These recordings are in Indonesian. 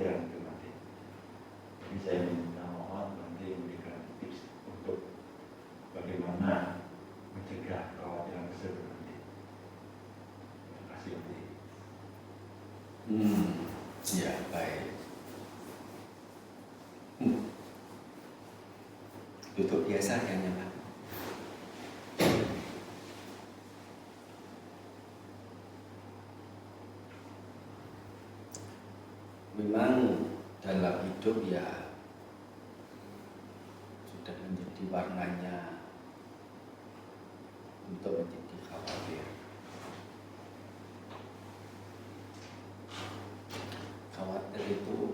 kekhawatiran itu nanti. Jadi saya minta mohon nanti memberikan tips untuk bagaimana mencegah kekhawatiran tersebut nanti. Terima kasih nanti. Ya, baik. Duduk biasa ya, Pak. Memang dalam hidup ya sudah menjadi warnanya untuk menjadi khawatir. Khawatir itu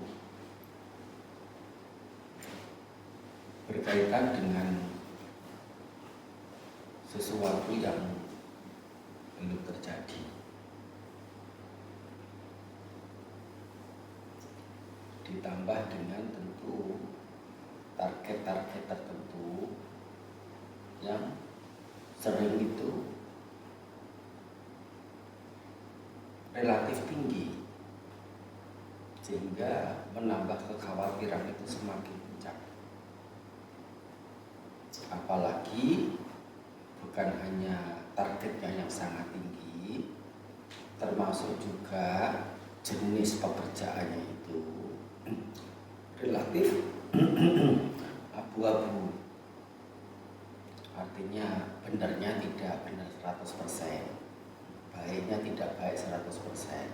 berkaitan dengan sesuatu yang belum terjadi. Ditambah dengan tentu target-target tertentu yang sering itu relatif tinggi, sehingga menambah kekhawatiran itu semakin kencang. Apalagi bukan hanya targetnya yang sangat tinggi, termasuk juga jenis pekerjaannya itu relatif abu-abu. Artinya benarnya tidak benar 100%, baiknya tidak baik 100%.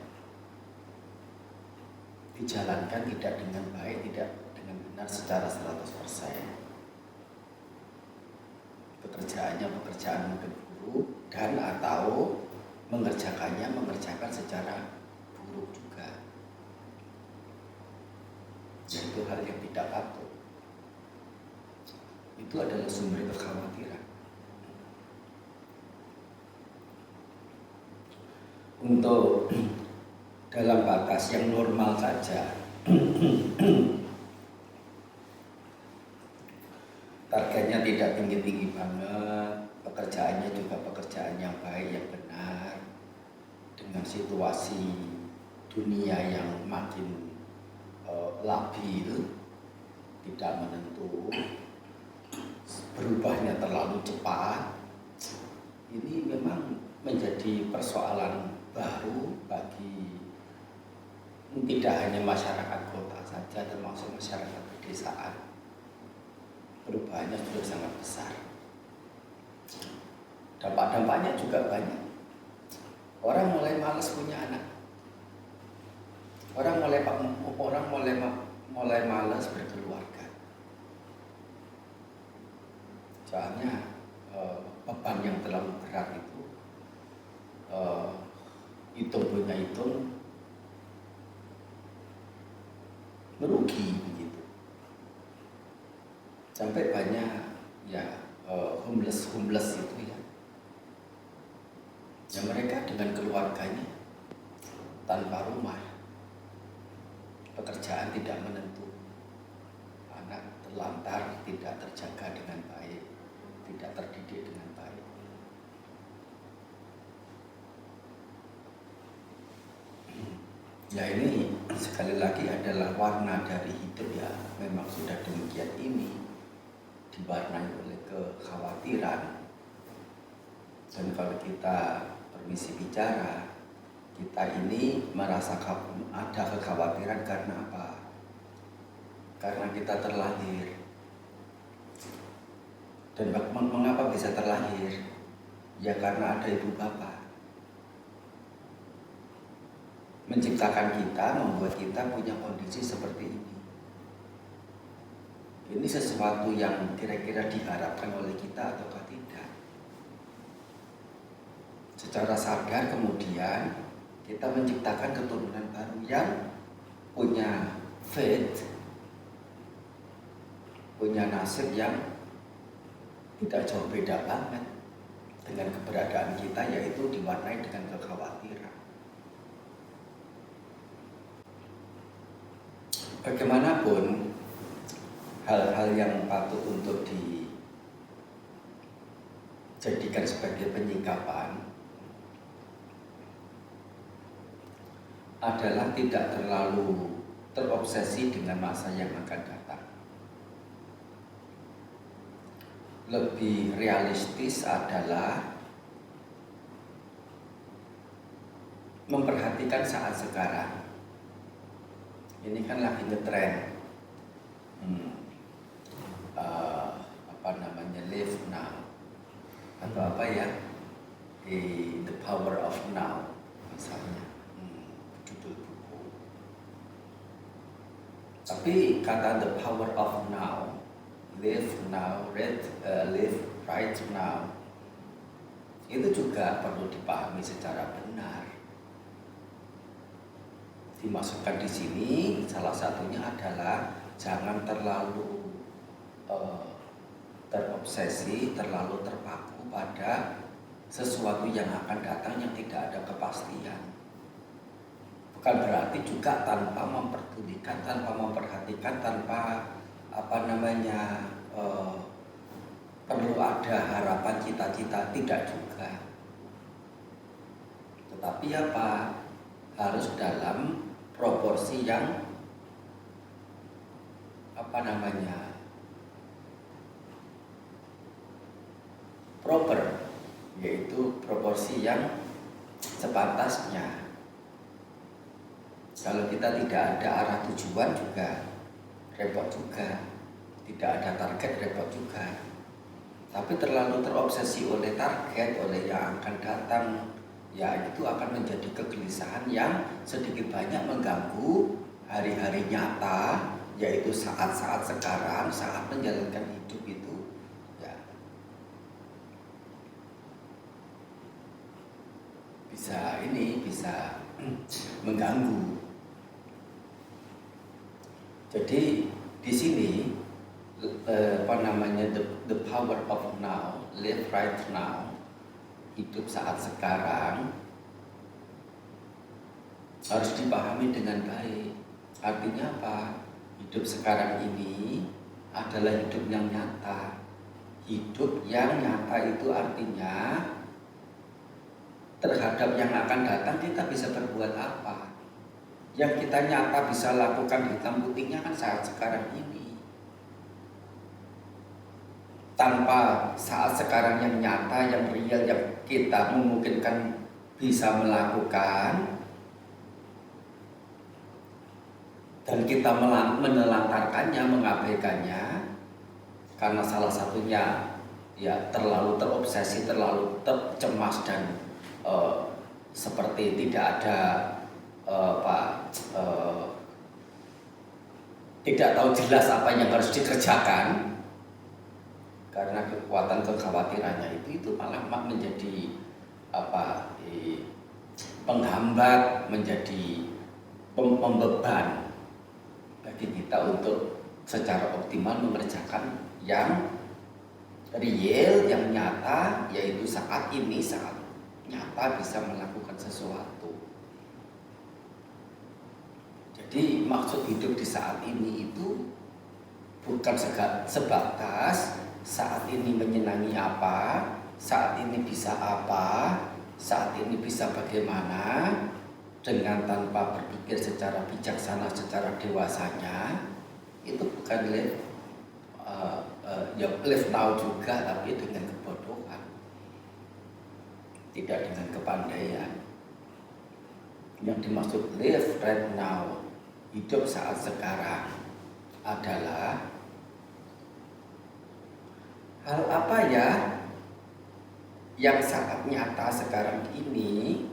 Dijalankan tidak dengan baik, tidak dengan benar secara 100%. Pekerjaannya pekerjaan mungkin buruk dan atau mengerjakan secara buruk juga. Yaitu hal yang tidak patut. Itu adalah sumber kekhawatiran. Untuk dalam batas yang normal saja, targetnya tidak tinggi-tinggi banget, pekerjaannya juga pekerjaan yang baik, yang benar, dengan situasi dunia yang makin labil, tidak menentu, berubahnya terlalu cepat. Ini memang menjadi persoalan baru bagi tidak hanya masyarakat kota saja, termasuk masyarakat pedesaan. Perubahannya sudah sangat besar. Dampak-dampaknya juga banyak. Orang mulai malas punya anak. Orang mulai malas berkeluarga. Soalnya beban yang terlalu berat itu hitung punya hitung merugi begitu. Sampai banyak ya homeless itu ya. Ya mereka dengan keluarganya tanpa rumah, pekerjaan tidak menentu, anak terlantar, tidak terjaga dengan baik, tidak terdidik dengan baik. Ya ini sekali lagi adalah warna dari hidup ya, memang sudah demikian ini, diwarnai oleh kekhawatiran. Dan kalau kita permisi bicara, kita ini merasa ada kekhawatiran karena apa? Karena kita terlahir. Dan mengapa bisa terlahir? Ya karena ada ibu bapak. Menciptakan kita, membuat kita punya kondisi seperti ini. Ini sesuatu yang kira-kira diharapkan oleh kita ataukah tidak. Secara sadar kemudian kita menciptakan keturunan baru yang punya fate, punya nasib yang tidak jauh beda banget dengan keberadaan kita, yaitu diwarnai dengan kekhawatiran. Bagaimanapun hal-hal yang patut untuk dijadikan sebagai penyikapan adalah tidak terlalu terobsesi dengan masa yang akan datang. Lebih realistis adalah memperhatikan saat sekarang. Ini kan lagi ngetren, live now atau apa ya, the power of now misalnya, judul buku. Tapi kata the power of now, live now, live right now, itu juga perlu dipahami secara benar. Dimasukkan di sini salah satunya adalah jangan terlalu terobsesi, terlalu terpaku pada sesuatu yang akan datang yang tidak ada kepastian. Bukan berarti juga tanpa memperdulikan, tanpa memperhatikan, tanpa perlu ada harapan cita-cita, tidak juga. Tetapi harus dalam proporsi yang proper, yaitu proporsi yang sepantasnya. Kalau kita tidak ada arah tujuan juga repot juga, tidak ada target repot juga. Tapi terlalu terobsesi oleh target, oleh yang akan datang, ya itu akan menjadi kegelisahan yang sedikit banyak mengganggu hari-hari nyata, yaitu saat-saat sekarang, saat menjalankan hidup itu, ya bisa mengganggu. Jadi di sini the power of now, live right now, hidup saat sekarang harus dipahami dengan baik. Artinya apa? Hidup sekarang ini adalah hidup yang nyata. Hidup yang nyata itu artinya terhadap yang akan datang kita bisa berbuat apa? Yang kita nyata bisa lakukan hitam putihnya kan saat sekarang ini. Tanpa saat sekarang yang nyata, yang real, yang kita memungkinkan bisa melakukan, dan kita menelantarkannya, mengabaikannya, karena salah satunya ya terlalu terobsesi, terlalu cemas dan seperti tidak ada tidak tahu jelas apa yang harus dikerjakan, karena kekuatan kekhawatirannya itu malah menjadi penghambat, menjadi pembeban bagi kita untuk secara optimal mengerjakan yang real, yang nyata, yaitu saat ini, saat nyata bisa melakukan sesuatu. Jadi maksud hidup di saat ini itu bukan sebatas saat ini menyenangi apa, saat ini bisa apa, saat ini bisa bagaimana, dengan tanpa berpikir secara bijaksana, secara dewasanya. Itu bukan live now juga, tapi dengan kebodohan, tidak dengan kepandaian. Yang dimaksud live right now, hidup saat sekarang, adalah hal apa ya yang sangat nyata sekarang ini,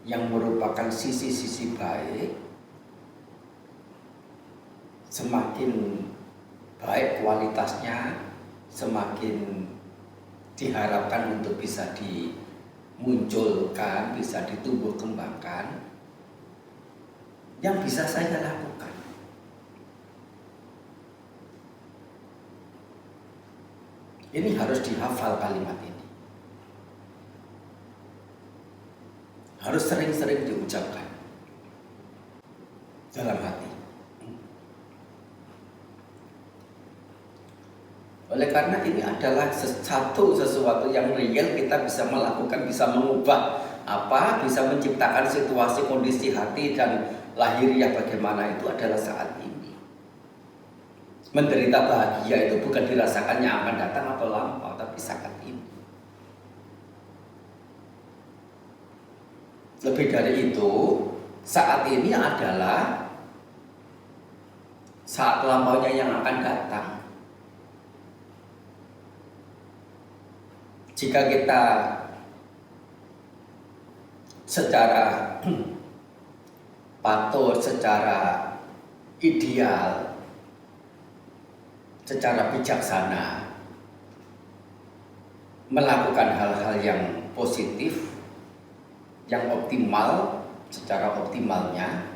yang merupakan sisi-sisi baik. Semakin baik kualitasnya, semakin diharapkan untuk bisa dimunculkan, bisa ditumbuh kembangkan. Yang bisa saya lakukan, ini harus dihafal kalimat ini, harus sering-sering diucapkan dalam hati. Oleh karena ini adalah sesuatu yang real, kita bisa melakukan, bisa mengubah bisa menciptakan situasi kondisi hati dan lahiriah bagaimana itu adalah saat ini. Menderita bahagia itu bukan dirasakannya akan datang atau lampau, tapi saat ini. Lebih dari itu, saat ini adalah saat lampaunya yang akan datang. Jika kita secara patut, secara ideal, secara bijaksana melakukan hal-hal yang positif, yang optimal, secara optimalnya,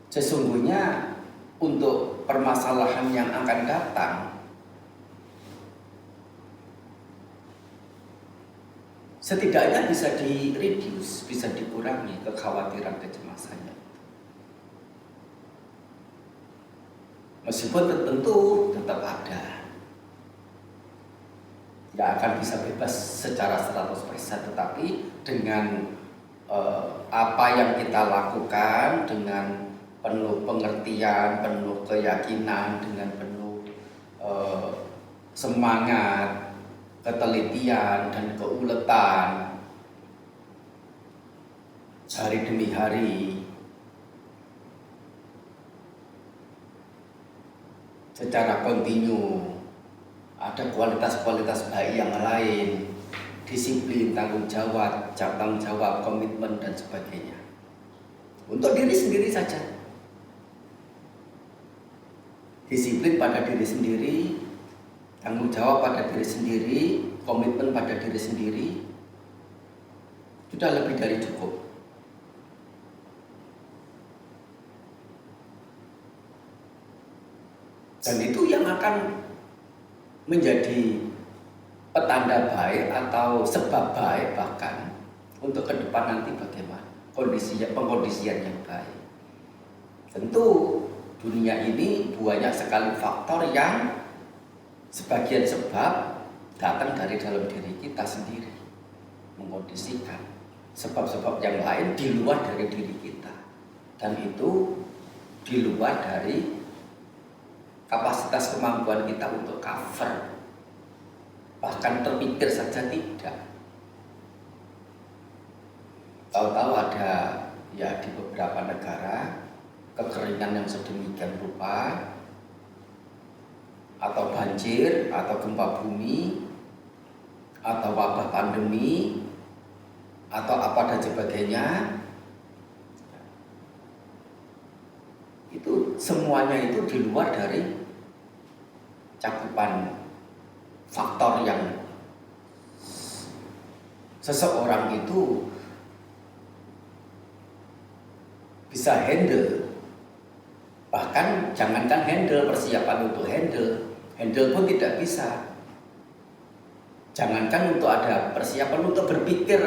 sesungguhnya untuk permasalahan yang akan datang setidaknya bisa di-reduce, bisa dikurangi kekhawatiran kecemasannya. Meskipun tentu tetap ada. Tidak akan bisa bebas secara 100%, tetapi dengan apa yang kita lakukan dengan penuh pengertian, penuh keyakinan, dengan penuh semangat, ketelitian dan keuletan hari demi hari, secara kontinu ada kualitas-kualitas baik yang lain, disiplin, tanggung jawab, komitmen dan sebagainya. Untuk diri sendiri saja. Disiplin pada diri sendiri, tanggung jawab pada diri sendiri, komitmen pada diri sendiri, sudah lebih dari cukup. Dan itu yang akan menjadi petanda baik atau sebab baik bahkan untuk ke depan nanti bagaimana pengkondisian yang baik. Tentu dunia ini banyak sekali faktor yang sebagian sebab datang dari dalam diri kita sendiri, mengkondisikan sebab-sebab yang lain di luar dari diri kita, dan itu di luar dari kapasitas kemampuan kita untuk cover, bahkan terpikir saja tidak. Tahu-tahu ada ya di beberapa negara kekeringan yang sedemikian rupa, atau banjir, atau gempa bumi, atau wabah pandemi, atau apa dan sebagainya. Itu semuanya itu di luar dari cakupan faktor yang seseorang itu bisa handle. Bahkan jangankan handle, persiapan untuk handle pun tidak bisa. Jangankan untuk ada persiapan untuk berpikir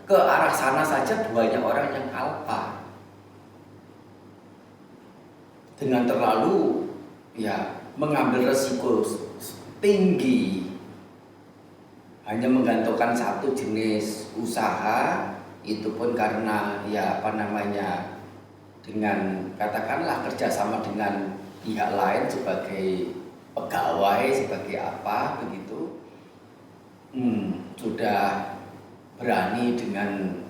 ke arah sana saja banyak orang yang alpa. Dengan terlalu mengambil resiko tinggi, hanya menggantungkan satu jenis usaha, itu pun karena dengan katakanlah kerjasama dengan pihak lain sebagai pegawai, sebagai apa begitu, sudah berani dengan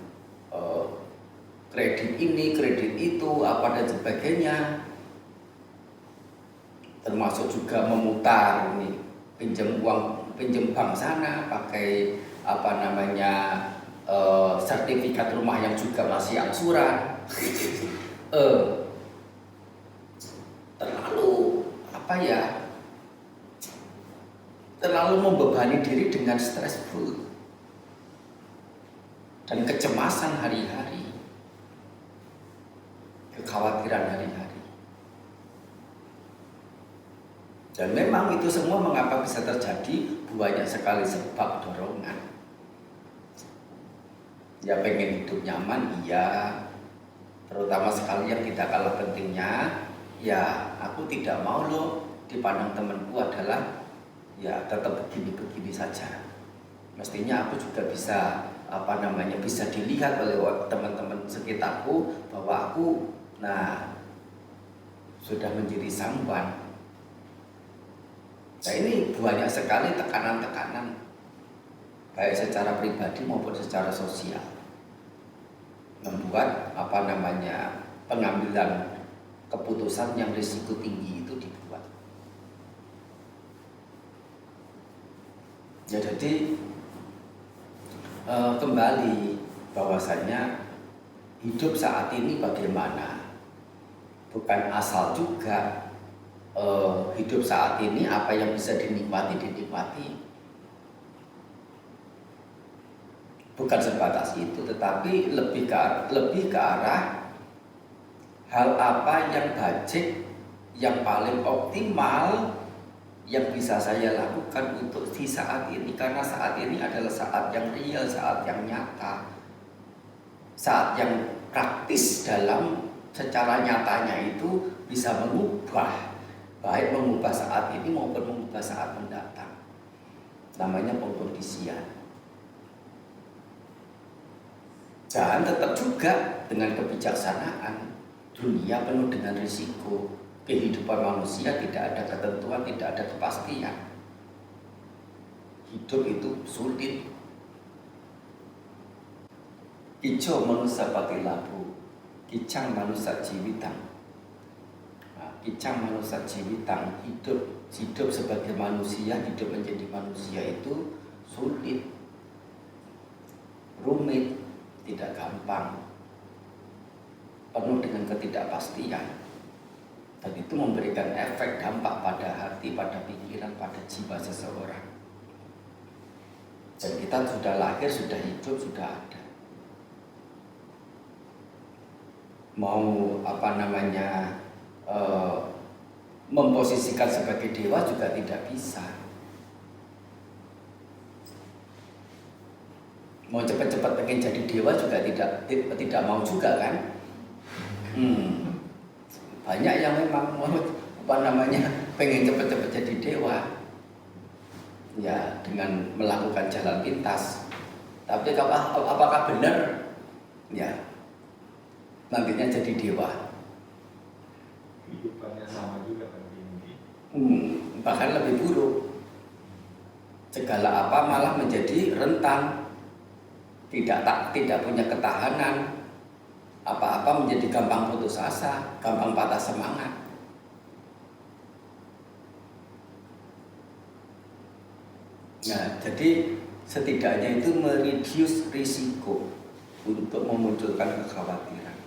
kredit ini, kredit itu, apa dan sebagainya. Termasuk juga memutar pinjam bank sana pakai sertifikat rumah yang juga masih angsuran. Terlalu membebani diri dengan stressful dan kecemasan hari-hari, kekhawatiran hari-hari. Dan memang itu semua mengapa bisa terjadi, banyak sekali sebab dorongan. Ya pengen hidup nyaman, iya. Terutama sekali yang tidak kalah pentingnya, ya aku tidak mau loh dipandang temanku adalah ya tetap begini-begini saja. Mestinya aku juga bisa bisa dilihat oleh teman-teman sekitarku bahwa aku sudah menjadi sangguan. Nah, ini banyak sekali tekanan-tekanan baik secara pribadi maupun secara sosial, membuat pengambilan keputusan yang risiko tinggi itu dibuat. Ya, jadi kembali bahwasanya hidup saat ini bagaimana, bukan asal juga hidup saat ini apa yang bisa dinikmati, bukan sebatas itu, tetapi lebih ke arah hal apa yang baik, yang paling optimal yang bisa saya lakukan untuk di saat ini, karena saat ini adalah saat yang real, saat yang nyata, saat yang praktis dalam secara nyatanya itu bisa mengubah, baik mengubah saat ini maupun mengubah saat mendatang. Namanya pengkondisian. Dan tetap juga dengan kebijaksanaan, dunia penuh dengan risiko. Kehidupan manusia tidak ada ketentuan, tidak ada kepastian. Hidup itu sulit. Ijo manusia pati labu, kicang manusia jiwitang. Kicang manusia jiwitang, hidup sebagai manusia, hidup menjadi manusia itu sulit, rumit, tidak gampang, penuh dengan ketidakpastian, dan itu memberikan efek dampak pada hati, pada pikiran, pada jiwa seseorang. Dan kita sudah lahir, sudah hidup, sudah ada. Mau memposisikan sebagai dewa juga tidak bisa. Mau cepat-cepat pengen jadi dewa juga tidak mau juga kan. Banyak yang memang mau pengen cepat-cepat jadi dewa, ya, dengan melakukan jalan pintas. Tapi apakah benar, ya, nantinya jadi dewa? Kehidupannya sama juga kan ini. Bahkan lebih buruk. Segala apa malah menjadi rentan, tidak punya ketahanan, apa-apa menjadi gampang putus asa, gampang patah semangat. Nah, jadi setidaknya itu mereduce risiko untuk memunculkan kekhawatiran.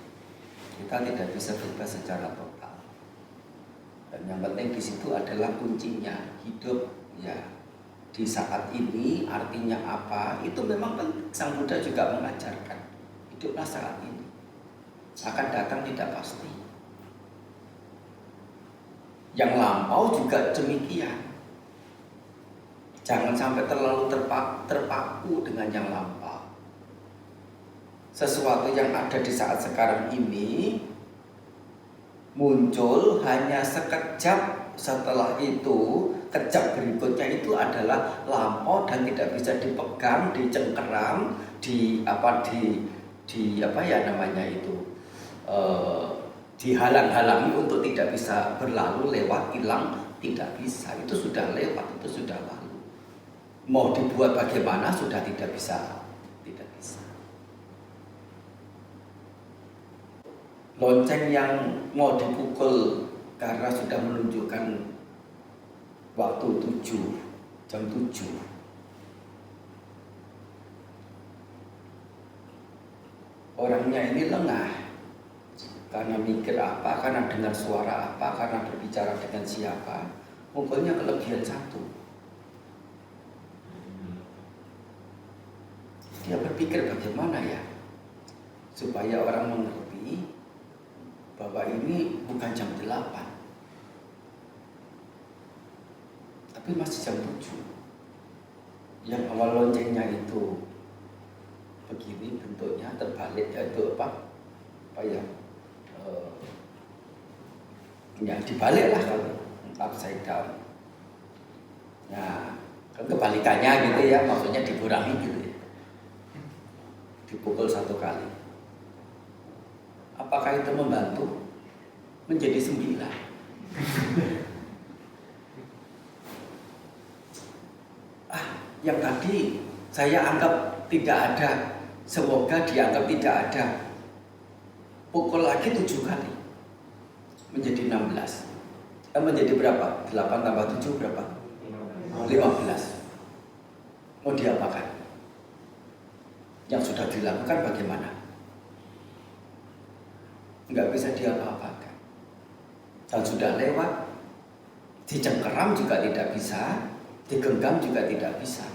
Kita tidak bisa bebas secara total. Dan yang penting di situ adalah kuncinya hidup, ya. Di saat ini artinya apa? Itu memang Sang Buddha juga mengajarkan. Hiduplah saat ini. Akan datang tidak pasti. Yang lampau juga demikian. Jangan sampai terlalu terpaku dengan yang lampau. Sesuatu yang ada di saat sekarang ini muncul hanya sekejap, setelah itu kejap berikutnya itu adalah lampau dan tidak bisa dipegang, dicengkeram, dihalang-halangi untuk tidak bisa berlalu, lewat, hilang, tidak bisa. Itu sudah lewat, itu sudah lalu. Mau dibuat bagaimana sudah tidak bisa. Lonceng yang mau dipukul karena sudah menunjukkan waktu jam 7. Orangnya ini lengah karena mikir apa, karena dengar suara apa, karena berbicara dengan siapa, mukulnya kelebihan 1. Dia berpikir bagaimana ya supaya orang mengerti bahwa ini bukan jam 8, tapi masih jam 7. Yang awal loncengnya itu begini bentuknya, terbalik, yaitu ya dibalik lah, kalau upside down. Nah, kan kebalikannya gitu ya, maksudnya dikurangi gitu ya. dipukul 1 kali. Apakah itu membantu? Menjadi 9. Yang tadi saya anggap tidak ada, semoga dianggap tidak ada. Pukul lagi 7 kali, menjadi 16. Menjadi berapa? 8 tambah 7 berapa? 15. Mau diapakan? Yang sudah dilakukan bagaimana? Nggak bisa diapa-apakan. Dan sudah lewat, dicengkeram juga tidak bisa, digenggam juga tidak bisa.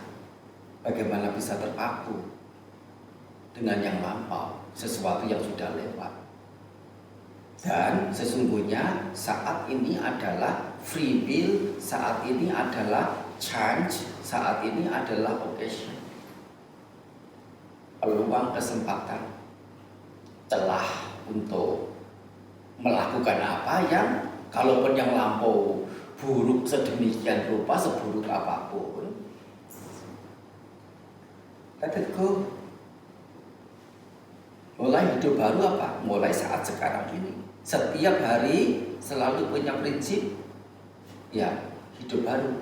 Bagaimana bisa terpaku dengan yang lampau, sesuatu yang sudah lewat. Dan sesungguhnya saat ini adalah free will, saat ini adalah chance, saat ini adalah occasion. Peluang, kesempatan, celah untuk melakukan apa yang kalaupun yang lampau buruk sedemikian rupa, seburuk apapun, let it go. Mulai hidup baru apa? Mulai saat sekarang ini. Setiap hari selalu punya prinsip, ya hidup baru.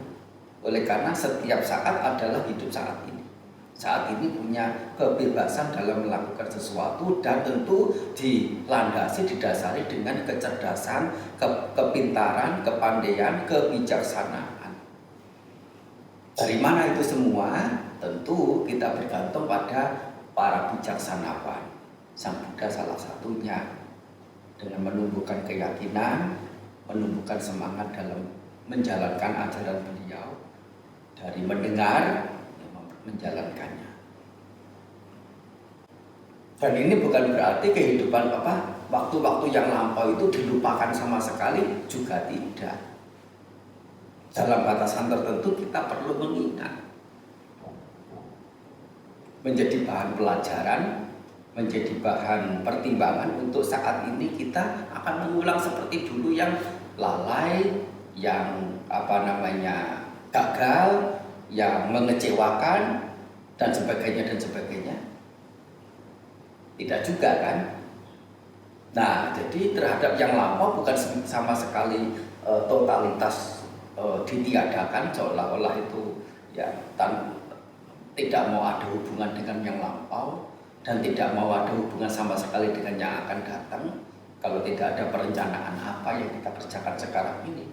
Oleh karena setiap saat adalah hidup saat ini. Saat ini punya kebebasan dalam melakukan sesuatu dan tentu dilandasi, didasari dengan kecerdasan, kepintaran, kepandaian, kebijaksanaan. Dari mana itu semua? Tentu kita bergantung pada para bijaksanawan. Sang Buddha salah satunya, dengan menumbuhkan keyakinan, menumbuhkan semangat dalam menjalankan ajaran beliau, dari mendengar menjalankannya. Dan ini bukan berarti kehidupan waktu-waktu yang lampau itu dilupakan sama sekali, juga tidak. Dalam batasan tertentu kita perlu mengingat, menjadi bahan pelajaran, menjadi bahan pertimbangan untuk saat ini kita akan mengulang seperti dulu yang lalai, yang gagal, yang mengecewakan dan sebagainya dan sebagainya. Tidak juga kan? Nah, jadi terhadap yang lampau bukan sama sekali totalitas ditiadakan, seolah-olah itu ya tidak mau ada hubungan dengan yang lampau dan tidak mau ada hubungan sama sekali dengan yang akan datang. Kalau tidak ada perencanaan apa yang kita kerjakan sekarang ini,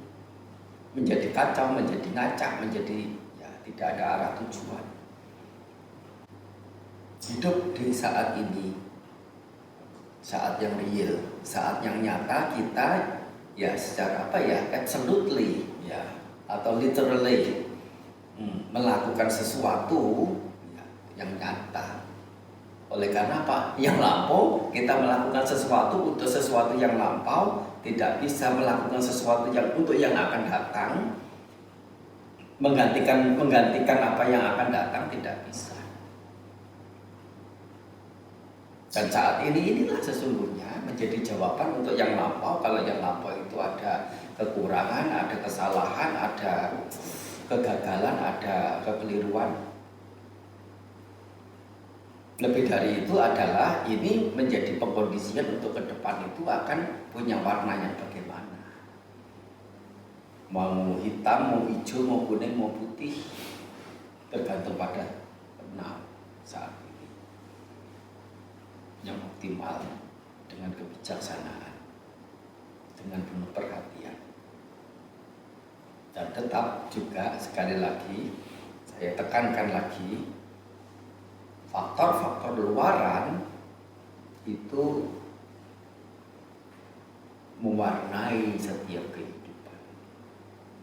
menjadi kacau, menjadi ngacak, menjadi tidak ada arah tujuan. Hidup di saat ini, saat yang real, saat yang nyata, kita ya secara absolutely atau literally melakukan sesuatu yang nyata. Oleh karena apa? Yang lampau, kita melakukan sesuatu untuk sesuatu yang lampau, tidak bisa melakukan sesuatu yang untuk yang akan datang. Menggantikan apa yang akan datang tidak bisa. Dan saat inilah sesungguhnya menjadi jawaban untuk yang lampau. Kalau yang lampau itu ada kekurangan, ada kesalahan, ada kegagalan, ada kekeliruan. Lebih dari itu adalah ini menjadi pengkondisian untuk ke depan itu akan punya warna yang bagaimana. Mau hitam, mau hijau, mau kuning, mau putih, tergantung pada now saat ini. Yang optimal dengan kebijaksanaan, dengan penuh perhatian. Dan tetap juga sekali lagi saya tekankan lagi, faktor-faktor luaran itu mewarnai setiap kehidupan.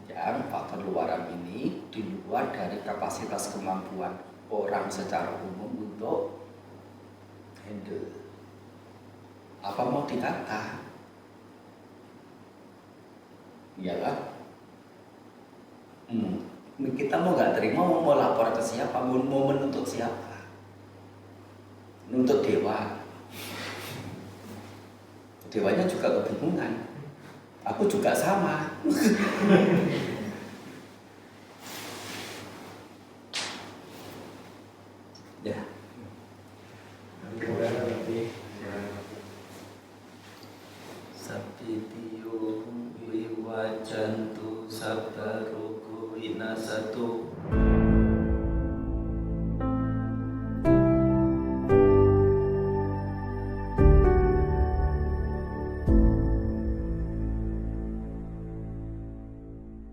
Yang faktor luaran ini di luar dari kapasitas kemampuan orang secara umum untuk handle. Apa mau dikata? Iyalah. Kita mau nggak terima, mau lapor ke siapa, mau menuntut siapa? Menuntut dewa. Dewanya juga kebingungan. Aku juga sama. Ya. wabarakatuh.